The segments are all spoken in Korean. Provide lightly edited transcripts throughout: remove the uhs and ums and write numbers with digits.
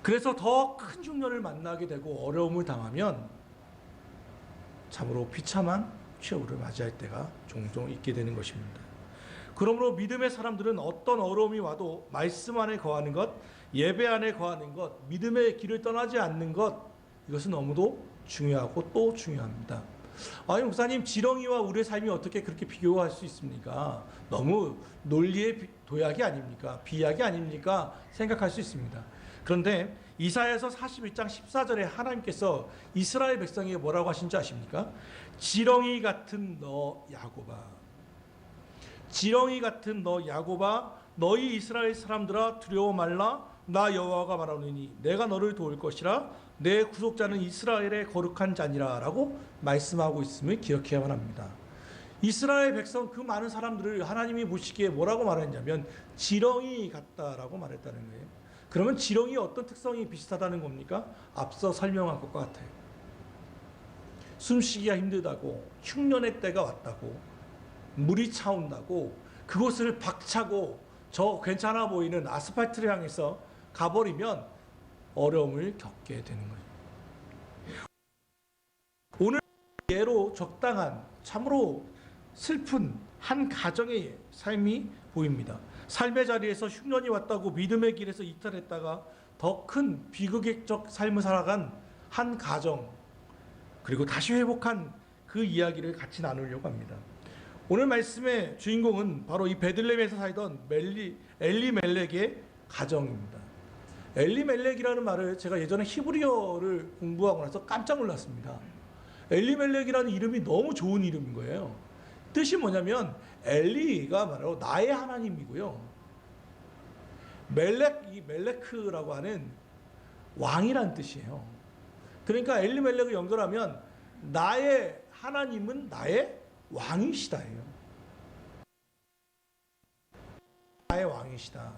그래서 더 큰 흉년을 만나게 되고 어려움을 당하면 참으로 비참한 최후를 맞이할 때가 종종 있게 되는 것입니다. 그러므로 믿음의 사람들은 어떤 어려움이 와도 말씀 안에 거하는 것, 예배 안에 거하는 것, 믿음의 길을 떠나지 않는 것, 이것은 너무도 중요하고 또 중요합니다. 아니 목사님, 지렁이와 우리의 삶이 어떻게 그렇게 비교할 수 있습니까? 너무 논리의 도약이 아닙니까? 비약이 아닙니까? 생각할 수 있습니다. 그런데 이사야서 41장 14절에 하나님께서 이스라엘 백성에게 뭐라고 하신지 아십니까? 지렁이 같은 너 야곱아, 지렁이 같은 너 야곱아, 너희 이스라엘 사람들아 두려워 말라. 나 여호와가 말하노니 내가 너를 도울 것이라. 내 구속자는 이스라엘의 거룩한 자니라 라고 말씀하고 있음을 기억해야만 합니다. 이스라엘 백성 그 많은 사람들을 하나님이 보시기에 뭐라고 말했냐면 지렁이 같다라고 말했다는 거예요. 그러면 지렁이 어떤 특성이 비슷하다는 겁니까? 앞서 설명한 것과 같아요. 숨쉬기가 힘들다고, 흉년의 때가 왔다고, 물이 차온다고, 그곳을 박차고 저 괜찮아 보이는 아스팔트를 향해서 가버리면 어려움을 겪게 되는 거예요. 오늘 예로 적당한 참으로 슬픈 한 가정의 삶이 보입니다. 삶의 자리에서 흉년이 왔다고 믿음의 길에서 이탈했다가 더 큰 비극적 삶을 살아간 한 가정, 그리고 다시 회복한 그 이야기를 같이 나누려고 합니다. 오늘 말씀의 주인공은 바로 이 베들레헴에서 살던 엘리멜렉의 가정입니다. 엘리멜렉이라는 말을 제가 예전에 히브리어를 공부하고 나서 깜짝 놀랐습니다. 엘리멜렉이라는 이름이 너무 좋은 이름인 거예요. 뜻이 뭐냐면 엘리가 바로 나의 하나님이고요. 이 멜레크라고 하는 왕이란 뜻이에요. 그러니까 엘리멜렉을 연결하면 나의 하나님은 나의 왕이시다예요. 나의 왕이시다.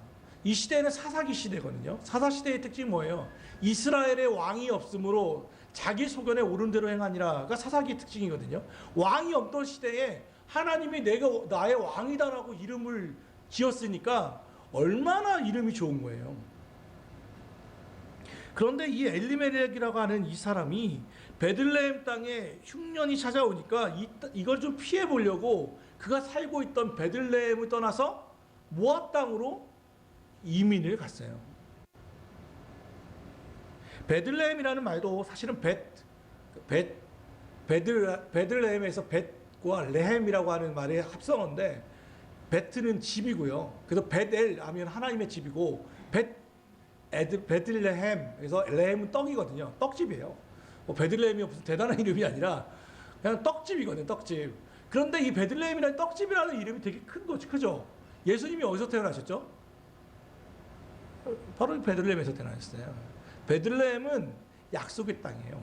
이 시대는 사사기 시대거든요. 사사 시대의 특징이 뭐예요? 이스라엘의 왕이 없으므로 자기 소견에 옳은 대로 행하니라가 사사기의 특징이거든요. 왕이 없던 시대에 하나님이 내가 나의 왕이다라고 이름을 지었으니까 얼마나 이름이 좋은 거예요. 그런데 이 엘리멜렉이라고 하는 이 사람이 베들레헴 땅에 흉년이 찾아오니까 이걸 좀 피해 보려고 그가 살고 있던 베들레헴을 떠나서 모압 땅으로 이민을 갔어요. 베들레헴이라는 말도 사실은 베들레헴에서 벳과 레헴이라고 하는 말의 합성어인데, 베트는 집이고요. 그래서 벳엘 하면 하나님의 집이고, 베들레헴, 그래서 레헴은 떡이거든요. 떡집이에요. 뭐 베들레헴이 무슨 대단한 이름이 아니라 그냥 떡집이거든요. 떡집. 그런데 이 베들레헴이라는 떡집이라는 이름이 되게 크죠. 예수님이 어디서 태어나셨죠? 바로 베들레헴에서 태어나셨어요. 베들레헴은 약속의 땅이에요.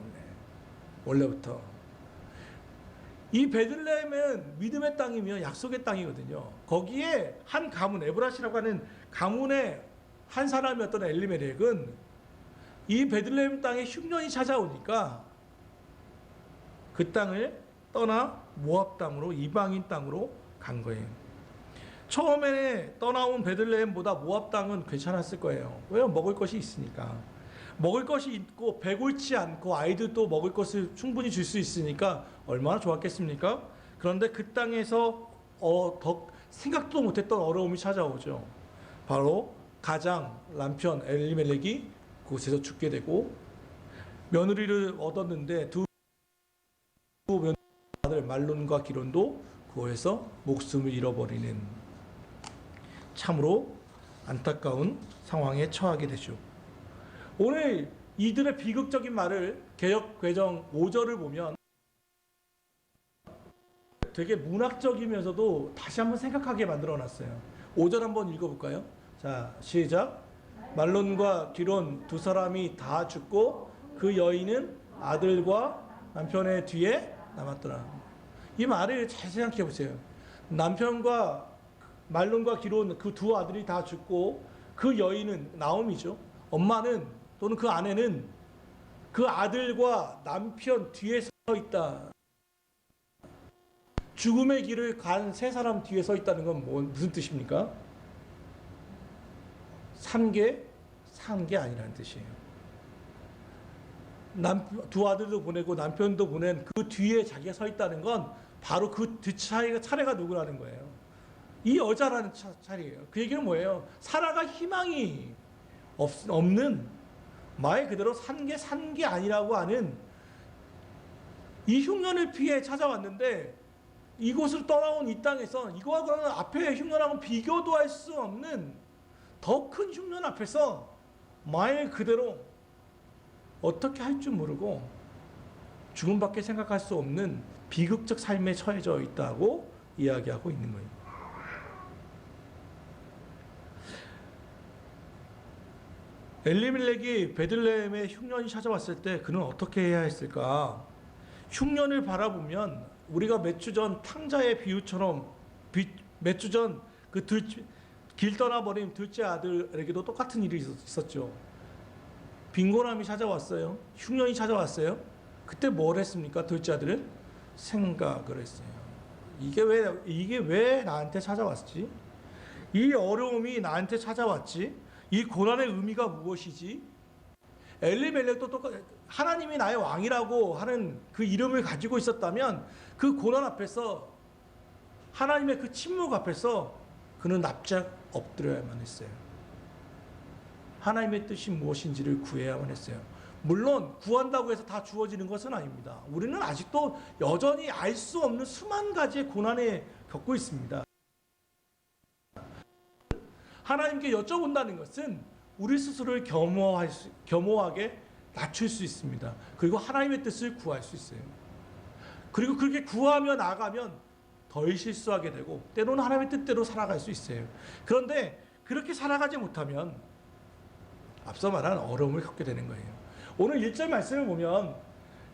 원래부터. 이 베들레헴은 믿음의 땅이며 약속의 땅이거든요. 거기에 한 가문, 에브라시라고 하는 가문의 한 사람이었던 엘리멜렉은 이 베들레헴 땅에 흉년이 찾아오니까 그 땅을 떠나 모압 땅으로, 이방인 땅으로 간 거예요. 처음에 떠나온 베들레헴보다 모압 땅은 괜찮았을 거예요. 왜요? 먹을 것이 있으니까. 먹을 것이 있고 배골치 않고 아이들도 먹을 것을 충분히 줄 수 있으니까 얼마나 좋았겠습니까? 그런데 그 땅에서 더 생각도 못했던 어려움이 찾아오죠. 바로 가장 남편 엘리멜렉이 그곳에서 죽게 되고, 며느리를 얻었는데 두 며느리 아들 말론과 기론도 그곳에서 목숨을 잃어버리는 참으로 안타까운 상황에 처하게 되죠. 오늘 이들의 비극적인 말을 개역개정 5절을 보면 되게 문학적이면서도 다시 한번 생각하게 만들어놨어요. 5절 한번 읽어볼까요? 자, 시작. 말론과 기론 두 사람이 다 죽고 그 여인은 아들과 남편의 뒤에 남았더라. 이 말을 잘 생각해 보세요. 말론과 기론 그 두 아들이 다 죽고 그 여인은 나옴이죠. 엄마는 또는 그 아내는 그 아들과 남편 뒤에 서 있다. 죽음의 길을 간 세 사람 뒤에 서 있다는 건 무슨 뜻입니까? 산 게 아니라는 뜻이에요. 두 아들도 보내고 남편도 보낸 그 뒤에 자기가 서 있다는 건 바로 그 차례가 누구라는 거예요. 이 여자라는 차례예요. 그 얘기는 뭐예요? 사라가 희망이 없는, 말 그대로 산 게 아니라고 하는 이 흉년을 피해 찾아왔는데, 이곳을 떠나온 이 땅에서 이거와 그러는 앞에 흉년하고 비교도 할 수 없는 더 큰 흉년 앞에서 말 그대로 어떻게 할 줄 모르고 죽음밖에 생각할 수 없는 비극적 삶에 처해져 있다고 이야기하고 있는 거예요. 엘리멜렉이 베들레헴에 흉년이 찾아왔을 때 그는 어떻게 해야 했을까? 흉년을 바라보면 우리가 몇 주 전 탕자의 비유처럼 몇 주 전 그 길 떠나버린 둘째 아들에게도 똑같은 일이 있었죠. 빈곤함이 찾아왔어요. 흉년이 찾아왔어요. 그때 뭘 했습니까? 둘째 아들은 생각을 했어요. 이게 왜 나한테 찾아왔지? 이 어려움이 나한테 찾아왔지? 이 고난의 의미가 무엇이지? 엘리멜렉도 하나님이 나의 왕이라고 하는 그 이름을 가지고 있었다면 그 고난 앞에서, 하나님의 그 침묵 앞에서 그는 납작 엎드려야만 했어요. 하나님의 뜻이 무엇인지를 구해야만 했어요. 물론 구한다고 해서 다 주어지는 것은 아닙니다. 우리는 아직도 여전히 알 수 없는 수만 가지의 고난에 겪고 있습니다. 하나님께 여쭤본다는 것은 우리 스스로를 겸허하게 낮출 수 있습니다. 그리고 하나님의 뜻을 구할 수 있어요. 그리고 그렇게 구하며 나가면 덜 실수하게 되고 때로는 하나님의 뜻대로 살아갈 수 있어요. 그런데 그렇게 살아가지 못하면 앞서 말한 어려움을 겪게 되는 거예요. 오늘 1절 말씀을 보면,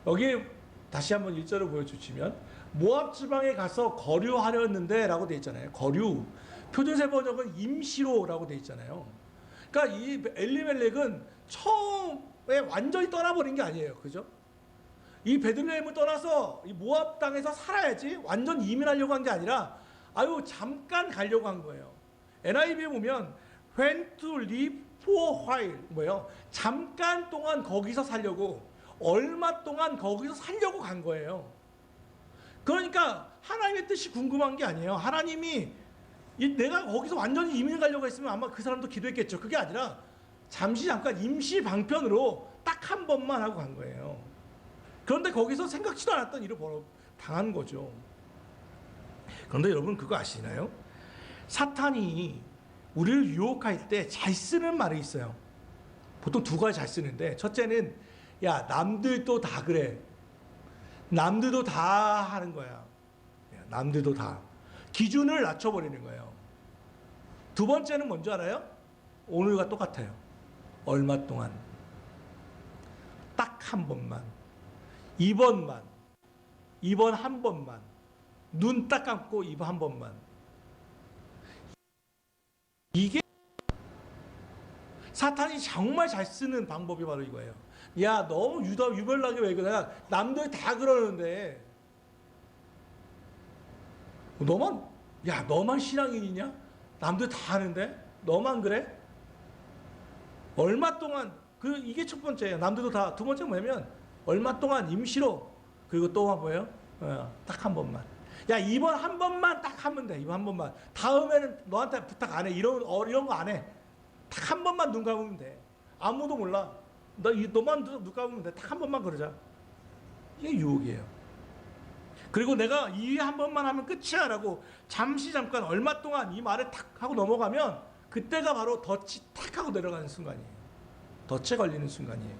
여기 다시 한번 1절을 보여주시면, 모압 지방에 가서 거류하려 했는데 라고 되어 있잖아요. 거류. 표준세 번역은 임시로라고 되어 있잖아요. 그러니까 이 엘리멜렉은 처음에 완전히 떠나버린 게 아니에요. 그죠? 이 베들레헴을 떠나서 이 모압 땅에서 살아야지 완전 이민하려고 한 게 아니라 잠깐 가려고 한 거예요. NIV에 보면 when to live for while, 뭐예요? 잠깐 동안 거기서 살려고, 얼마 동안 거기서 살려고 간 거예요. 그러니까 하나님의 뜻이 궁금한 게 아니에요. 하나님이 내가 거기서 완전히 이민 가려고 했으면 아마 그 사람도 기도했겠죠. 그게 아니라 잠깐 임시 방편으로 딱 한 번만 하고 간 거예요. 그런데 거기서 생각지도 않았던 일을 당한 거죠. 그런데 여러분 그거 아시나요? 사탄이 우리를 유혹할 때 잘 쓰는 말이 있어요. 보통 두 가지 잘 쓰는데, 첫째는 야, 남들도 다 그래. 남들도 다 하는 거야. 남들도 다. 기준을 낮춰버리는 거예요. 두 번째는 뭔지 알아요? 오늘과 똑같아요. 얼마 동안. 딱 한 번만. 이번 한 번만. 눈 딱 감고 이번 한 번만. 이게 사탄이 정말 잘 쓰는 방법이 바로 이거예요. 야, 너무 유별나게 왜 그래? 남들 다 그러는데 너만 신앙인이냐? 남들 다 하는데 너만 그래? 얼마 동안, 이게 첫 번째예요. 남들도 다. 두 번째 뭐냐면 얼마 동안 임시로, 그리고 또 뭐예요? 딱 한 번만. 야, 이번 한 번만 딱 하면 돼. 이번 한 번만. 다음에는 너한테 부탁 안 해. 이런 거 안 해. 딱 한 번만 눈 감으면 돼. 아무도 몰라. 너만 눈 감으면 돼. 딱 한 번만 그러자. 이게 유혹이에요. 그리고 내가 이 한 번만 하면 끝이야 라고 잠깐 얼마 동안 이 말을 탁 하고 넘어가면 그때가 바로 덫이 탁 하고 내려가는 순간이에요. 덫에 걸리는 순간이에요.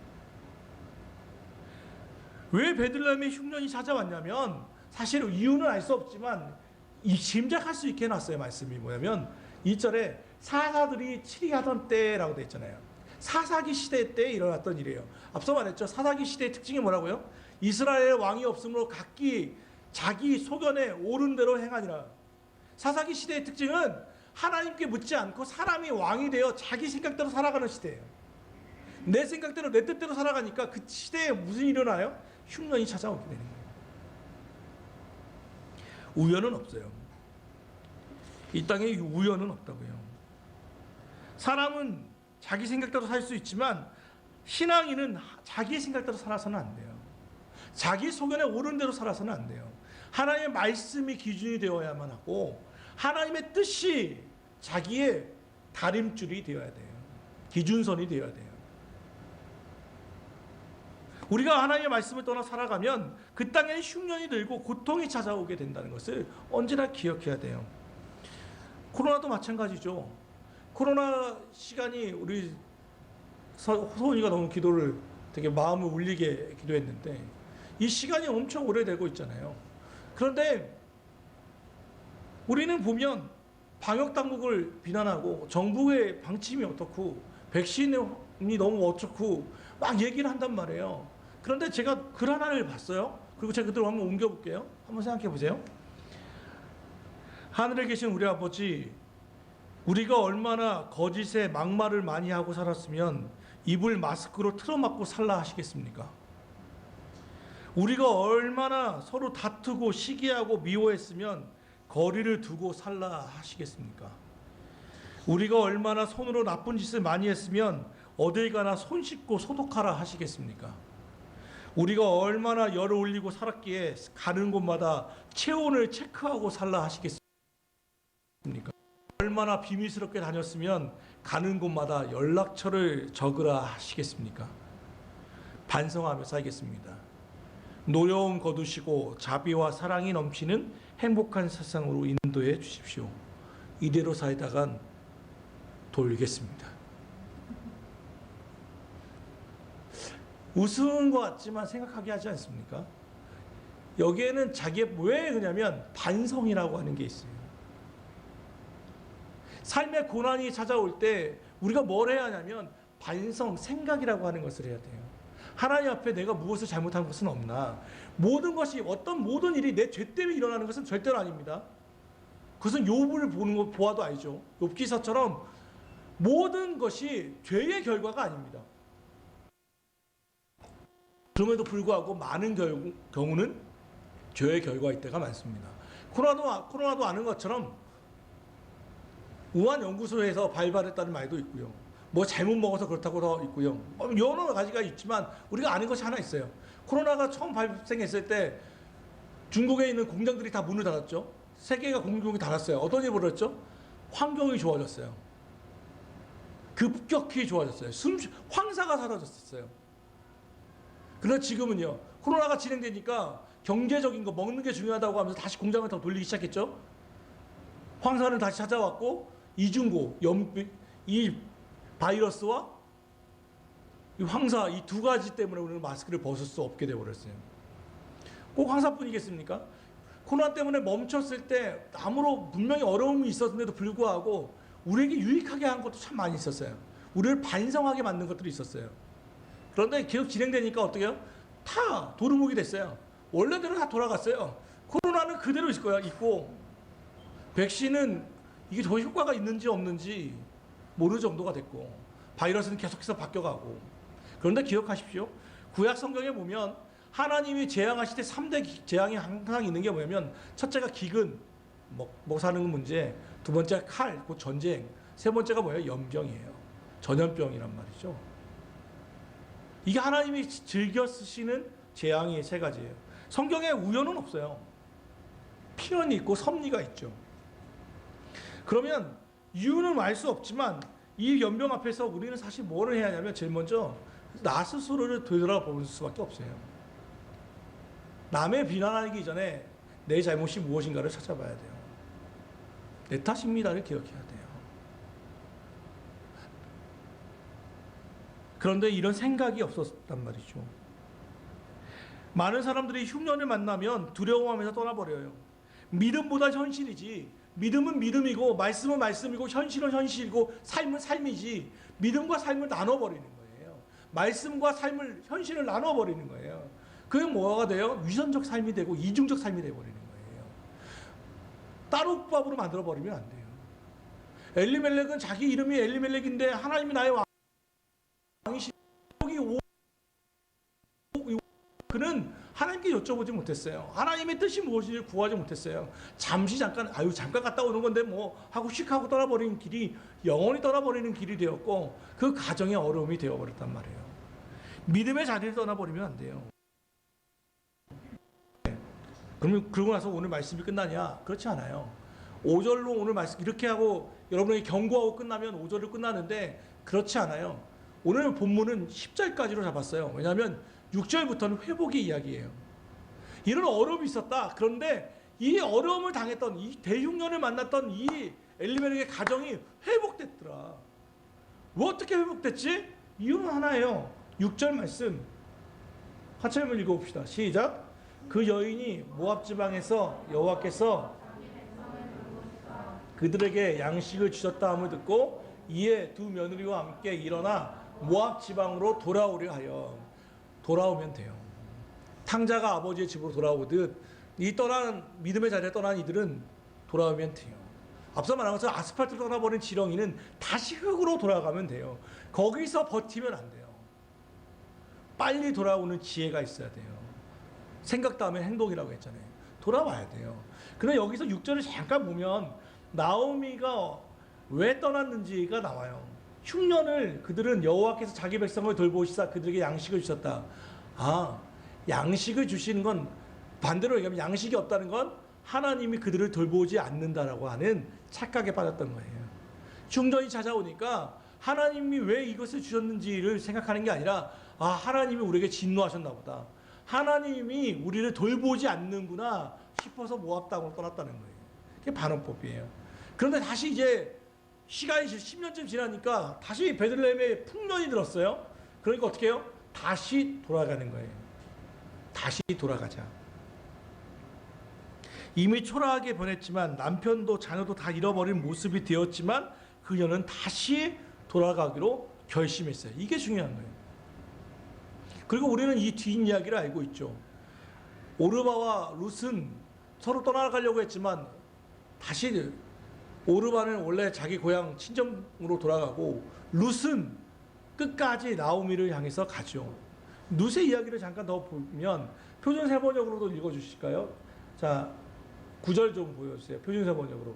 왜 베들레헴에 흉년이 찾아왔냐면, 사실 이유는 알 수 없지만 짐작할 수 있게 해놨어요. 말씀이 뭐냐면 2절에 사사들이 치리하던 때라고 되어 있잖아요. 사사기 시대 때 일어났던 일이에요. 앞서 말했죠. 사사기 시대의 특징이 뭐라고요? 이스라엘 왕이 없으므로 각기 자기 소견에 옳은 대로 행하니라. 사사기 시대의 특징은 하나님께 묻지 않고 사람이 왕이 되어 자기 생각대로 살아가는 시대예요. 내 생각대로 내 뜻대로 살아가니까 그 시대에 무슨 일이 일어나요? 흉년이 찾아오게 되는 거예요. 우연은 없어요. 이 땅에 우연은 없다고요. 사람은 자기 생각대로 살 수 있지만 신앙인은 자기의 생각대로 살아서는 안 돼요. 자기 소견에 옳은 대로 살아서는 안 돼요. 하나님의 말씀이 기준이 되어야만 하고 하나님의 뜻이 자기의 다림줄이 되어야 돼요. 기준선이 되어야 돼요. 우리가 하나님의 말씀을 떠나 살아가면 그 땅에는 흉년이 들고 고통이 찾아오게 된다는 것을 언제나 기억해야 돼요. 코로나도 마찬가지죠. 코로나 시간이 우리 소은이가 너무 기도를 되게 마음을 울리게 기도했는데 이 시간이 엄청 오래되고 있잖아요. 그런데 우리는 보면 방역당국을 비난하고 정부의 방침이 어떻고 백신이 너무 어떻고 막 얘기를 한단 말이에요. 그런데 제가 글 하나를 봤어요. 그리고 제가 그대로 한번 옮겨볼게요. 한번 생각해 보세요. 하늘에 계신 우리 아버지, 우리가 얼마나 거짓에 막말을 많이 하고 살았으면 입을 마스크로 틀어막고 살라 하시겠습니까? 우리가 얼마나 서로 다투고 시기하고 미워했으면 거리를 두고 살라 하시겠습니까? 우리가 얼마나 손으로 나쁜 짓을 많이 했으면 어딜 가나 손 씻고 소독하라 하시겠습니까? 우리가 얼마나 열을 올리고 살았기에 가는 곳마다 체온을 체크하고 살라 하시겠습니까? 얼마나 비밀스럽게 다녔으면 가는 곳마다 연락처를 적으라 하시겠습니까? 반성하며 살겠습니다. 노여움 거두시고 자비와 사랑이 넘치는 행복한 세상으로 인도해 주십시오. 이대로 살다간 돌겠습니다. 우스운 것 같지만 생각하게 하지 않습니까? 여기에는 왜 그러냐면 반성이라고 하는 게 있어요. 삶의 고난이 찾아올 때 우리가 뭘 해야 하냐면 반성, 생각이라고 하는 것을 해야 돼요. 하나님 앞에 내가 무엇을 잘못한 것은 없나. 모든 것이 모든 일이 내 죄 때문에 일어나는 것은 절대로 아닙니다. 그것은 욥을 보아도 알죠. 욥기서처럼 모든 것이 죄의 결과가 아닙니다. 그럼에도 불구하고 많은 경우는 죄의 결과일 때가 많습니다. 코로나도 아는 것처럼 우한연구소에서 발발했다는 말도 있고요. 뭐 잘못 먹어서 그렇다고도 있고요. 여러 가지가 있지만 우리가 아는 것이 하나 있어요. 코로나가 처음 발생했을 때 중국에 있는 공장들이 다 문을 닫았죠. 세계가 공장이 닫았어요. 어떤 일이 벌어졌죠? 환경이 좋아졌어요. 급격히 좋아졌어요. 황사가 사라졌어요. 그러나 지금은요. 코로나가 진행되니까 경제적인 거 먹는 게 중요하다고 하면서 다시 공장을 다 돌리기 시작했죠. 황사는 다시 찾아왔고 이중고, 이 바이러스와 이 황사 이 두 가지 때문에 우리는 마스크를 벗을 수 없게 되어버렸어요. 꼭 황사뿐이겠습니까? 코로나 때문에 멈췄을 때 아무로 분명히 어려움이 있었는데도 불구하고 우리에게 유익하게 한 것도 참 많이 있었어요. 우리를 반성하게 만든 것들이 있었어요. 그런데 계속 진행되니까 어떻게 해요? 다 도루묵이 됐어요. 원래대로 다 돌아갔어요. 코로나는 그대로 있고 백신은 이게 더 효과가 있는지 없는지 모르는 정도가 됐고 바이러스는 계속해서 바뀌어가고. 그런데 기억하십시오. 구약 성경에 보면 하나님이 재앙하실 때 3대 재앙이 항상 있는 게 뭐냐면 첫째가 기근, 먹고 사는 문제, 두 번째가 칼, 곧 전쟁, 세 번째가 뭐예요? 연병이에요. 전염병이란 말이죠. 이게 하나님이 즐겨 쓰시는 재앙이 세 가지예요. 성경에 우연은 없어요. 필연이 있고 섭리가 있죠. 그러면 이유는 알 수 없지만 이 연병 앞에서 우리는 사실 뭐를 해야 하냐면 제일 먼저 나 스스로를 되돌아볼 수밖에 없어요. 남의 비난하기 전에 내 잘못이 무엇인가를 찾아봐야 돼요. 내 탓입니다를 기억해야 돼요. 그런데 이런 생각이 없었단 말이죠. 많은 사람들이 흉년을 만나면 두려워하면서 떠나버려요. 믿음보다 현실이지. 믿음은 믿음이고 말씀은 말씀이고 현실은 현실이고 삶은 삶이지. 믿음과 삶을 나눠버리는 거예요. 말씀과 현실을 나눠버리는 거예요. 그게 뭐가 돼요? 위선적 삶이 되고 이중적 삶이 되어버리는 거예요. 따로밥으로 만들어버리면 안 돼요. 엘리멜렉은 자기 이름이 엘리멜렉인데 하나님이 나의 왕이시. 그는 하나님께 여쭤보지 못했어요. 하나님의 뜻이 무엇인지 구하지 못했어요. 잠깐 갔다 오는 건데 뭐 하고 휙 하고 떠나버리는 길이 영원히 떠나버리는 길이 되었고 그 가정의 어려움이 되어버렸단 말이에요. 믿음의 자리를 떠나버리면 안 돼요. 그러면 그러고 나서 오늘 말씀이 끝나냐? 그렇지 않아요. 5절로 오늘 말씀 이렇게 하고 여러분에게 경고하고 끝나면 5절로 끝나는데 그렇지 않아요. 오늘 본문은 10절까지로 잡았어요. 왜냐하면 6절부터는 회복의 이야기예요. 이런 어려움이 있었다. 그런데 이 어려움을 당했던 이 대흉년을 만났던 이 엘리멜렉의 가정이 회복됐더라. 왜 어떻게 회복됐지? 이유는 하나예요. 6절 말씀 같이 한번 읽어봅시다. 시작. 그 여인이 모압 지방에서 여호와께서 그들에게 양식을 주셨다 함을 듣고 이에 두 며느리와 함께 일어나 모압 지방으로 돌아오려 하여. 돌아오면 돼요. 탕자가 아버지의 집으로 돌아오듯 이 떠난 믿음의 자리에 떠난 이들은 돌아오면 돼요. 앞서 말한 것처럼 아스팔트로 떠나버린 지렁이는 다시 흙으로 돌아가면 돼요. 거기서 버티면 안 돼요. 빨리 돌아오는 지혜가 있어야 돼요. 생각 다음에 행동이라고 했잖아요. 돌아와야 돼요. 그런데 여기서 6절을 잠깐 보면 나오미가 왜 떠났는지가 나와요. 흉년을 그들은 여호와께서 자기 백성을 돌보시사 그들에게 양식을 주셨다. 아, 양식을 주시는 건 반대로 얘기하면 양식이 없다는 건 하나님이 그들을 돌보지 않는다라고 하는 착각에 빠졌던 거예요. 흉년이 찾아오니까 하나님이 왜 이것을 주셨는지를 생각하는 게 아니라 아, 하나님이 우리에게 진노하셨나 보다. 하나님이 우리를 돌보지 않는구나 싶어서 모압 땅으로 떠났다는 거예요. 그게 반언법이에요. 그런데 다시 이제 시간이 10년쯤 지나니까 다시 베들레헴에 풍년이 들었어요. 그러니까 어떻게 해요? 다시 돌아가는 거예요. 다시 돌아가자. 이미 초라하게 변했지만 남편도 자녀도 다 잃어버린 모습이 되었지만 그녀는 다시 돌아가기로 결심했어요. 이게 중요한 거예요. 그리고 우리는 이 뒷이야기를 알고 있죠. 오르바와 룻은 서로 떠나가려고 했지만 다시 오르바는 원래 자기 고향 친정으로 돌아가고 룻은 끝까지 나오미를 향해서 가죠. 룻의 이야기를 잠깐 더 보면 표준 세번역으로도 읽어주실까요? 자, 9절 좀 보여주세요. 표준 세번역으로.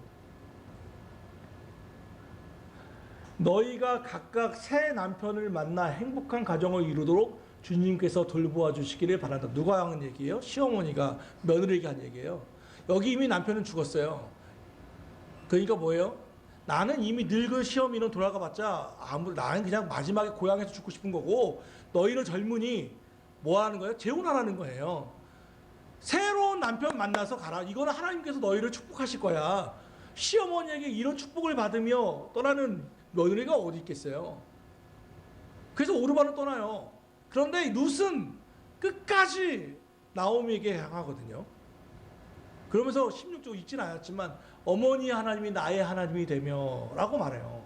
너희가 각각 새 남편을 만나 행복한 가정을 이루도록 주님께서 돌보아 주시기를 바란다. 누가 하는 얘기예요? 시어머니가 며느리에게 한 얘기예요. 여기 이미 남편은 죽었어요. 그러니까 뭐예요? 나는 이미 늙은 시어미는 돌아가 봤자 나는 그냥 마지막에 고향에서 죽고 싶은 거고 너희는 젊으니 뭐 하는 거예요? 재혼하라는 거예요. 새로운 남편 만나서 가라. 이거는 하나님께서 너희를 축복하실 거야. 시어머니에게 이런 축복을 받으며 떠나는 며느리가 어디 있겠어요? 그래서 오르바는 떠나요. 그런데 룻은 끝까지 나오미에게 향하거든요. 그러면서 16절 읽지는 않았지만 어머니 하나님이 나의 하나님이 되며 라고 말해요.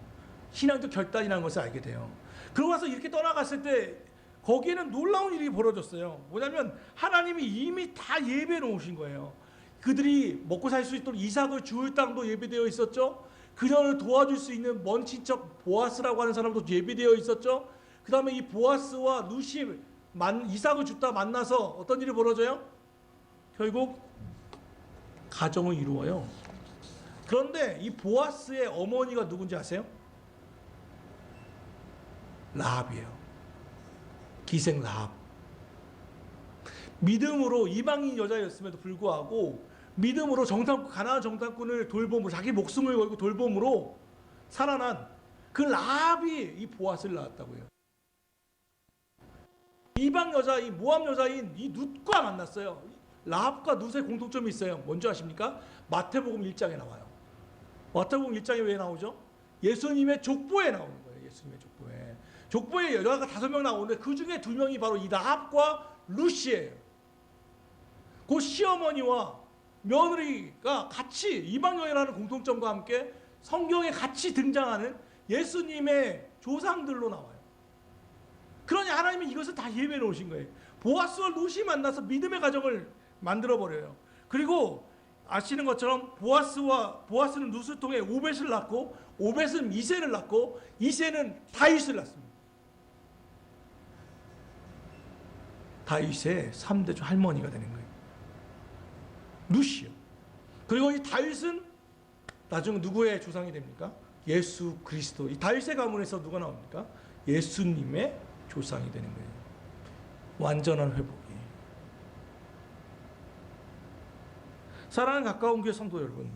신앙적 결단이라는 것을 알게 돼요. 그러고 나서 이렇게 떠나갔을 때 거기에는 놀라운 일이 벌어졌어요. 뭐냐면 하나님이 이미 다 예배해 놓으신 거예요. 그들이 먹고 살 수 있도록 이삭을 죽을 땅도 예배되어 있었죠. 그녀를 도와줄 수 있는 먼 친척 보아스라고 하는 사람도 예배되어 있었죠. 그 다음에 이 보아스와 룻이 이삭을 줍다 만나서 어떤 일이 벌어져요? 결국 가정을 이루어요. 그런데 이 보아스의 어머니가 누군지 아세요? 라합이에요. 기생 라합. 믿음으로 이방인 여자였음에도 불구하고 믿음으로 가나안 정탐꾼을 돌봄으로 자기 목숨을 걸고 돌봄으로 살아난 그 라합이 이 보아스를 낳았다고요. 이방 여자인 모압 여자인 이 룻과 만났어요. 라합과 룻의 공통점이 있어요. 뭔지 아십니까? 마태복음 1장에 나와요. 마태복음 1장에 왜 나오죠? 예수님의 족보에 나오는 거예요. 예수님의 족보에. 족보에 여자가 5명 나오는데 그 중에 2명이 바로 이 라합과 룻이에요. 그 시어머니와 며느리가 같이 이방 여인이라는 공통점과 함께 성경에 같이 등장하는 예수님의 조상들로 나와요. 그러니 하나님이 이것을 다 예배해 놓으신 거예요. 보아스와 룻이 만나서 믿음의 가정을 만들어 버려요. 그리고 아시는 것처럼 보아스는 룻을 통해 오벳을 낳고 오벳은 이새를 낳고 이새는 다윗을 낳습니다. 다윗의 3대 할머니가 되는 거예요. 룻이요. 그리고 이 다윗은 나중에 누구의 조상이 됩니까? 예수 그리스도. 이 다윗의 가문에서 누가 나옵니까? 예수님의 조상이 되는 거예요. 완전한 회복이. 사랑하는 가까운 교회 성도 여러분,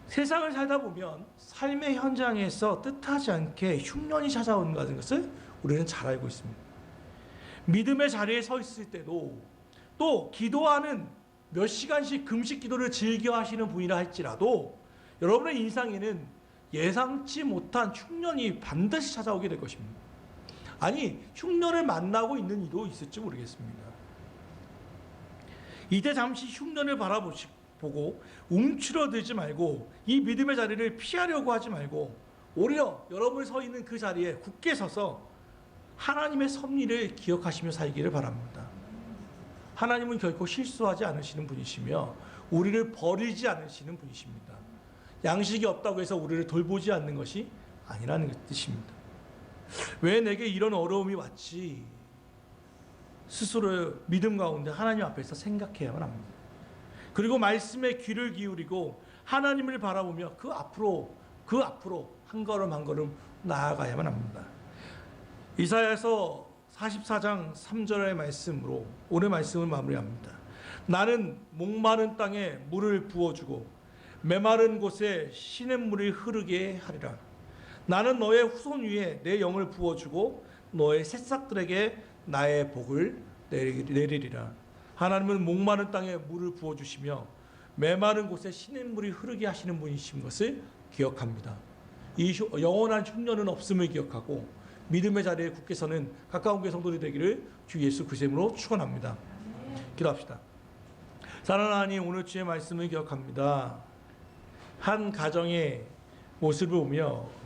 세상을 살다 보면 삶의 현장에서 뜻하지 않게 흉년이 찾아오는 것을 우리는 잘 알고 있습니다. 믿음의 자리에 서 있을 때도, 또 기도하는 몇 시간씩 금식 기도를 즐겨 하시는 분이라 할지라도 여러분의 인생에는 예상치 못한 흉년이 반드시 찾아오게 될 것입니다. 아니, 흉년을 만나고 있는 이도 있을지 모르겠습니다. 이때 잠시 흉년을 바라보고 움츠러들지 말고 이 믿음의 자리를 피하려고 하지 말고 오히려 여러분이 서 있는 그 자리에 굳게 서서 하나님의 섭리를 기억하시며 살기를 바랍니다. 하나님은 결코 실수하지 않으시는 분이시며 우리를 버리지 않으시는 분이십니다. 양식이 없다고 해서 우리를 돌보지 않는 것이 아니라는 뜻입니다. 왜 내게 이런 어려움이 왔지? 스스로 믿음 가운데 하나님 앞에서 생각해야만 합니다. 그리고 말씀에 귀를 기울이고 하나님을 바라보며 그 앞으로 한 걸음 한 걸음 나아가야만 합니다. 이사야서 44장 3절의 말씀으로 오늘 말씀을 마무리합니다. 나는 목마른 땅에 물을 부어주고 메마른 곳에 시냇물이 흐르게 하리라. 나는 너의 후손 위에 내 영을 부어주고 너의 새싹들에게 나의 복을 내리리라. 하나님은 목마른 땅에 물을 부어주시며 메마른 곳에 시냇물이 흐르게 하시는 분이신 것을 기억합니다. 이 영원한 흉년은 없음을 기억하고 믿음의 자리에 굳게 서는 가까운 교회 성도들이 되기를 주 예수 그리스도의 이름으로 축원합니다. 기도합시다. 사랑하는 하나님, 오늘 주의 말씀을 기억합니다. 한 가정의 모습을 보며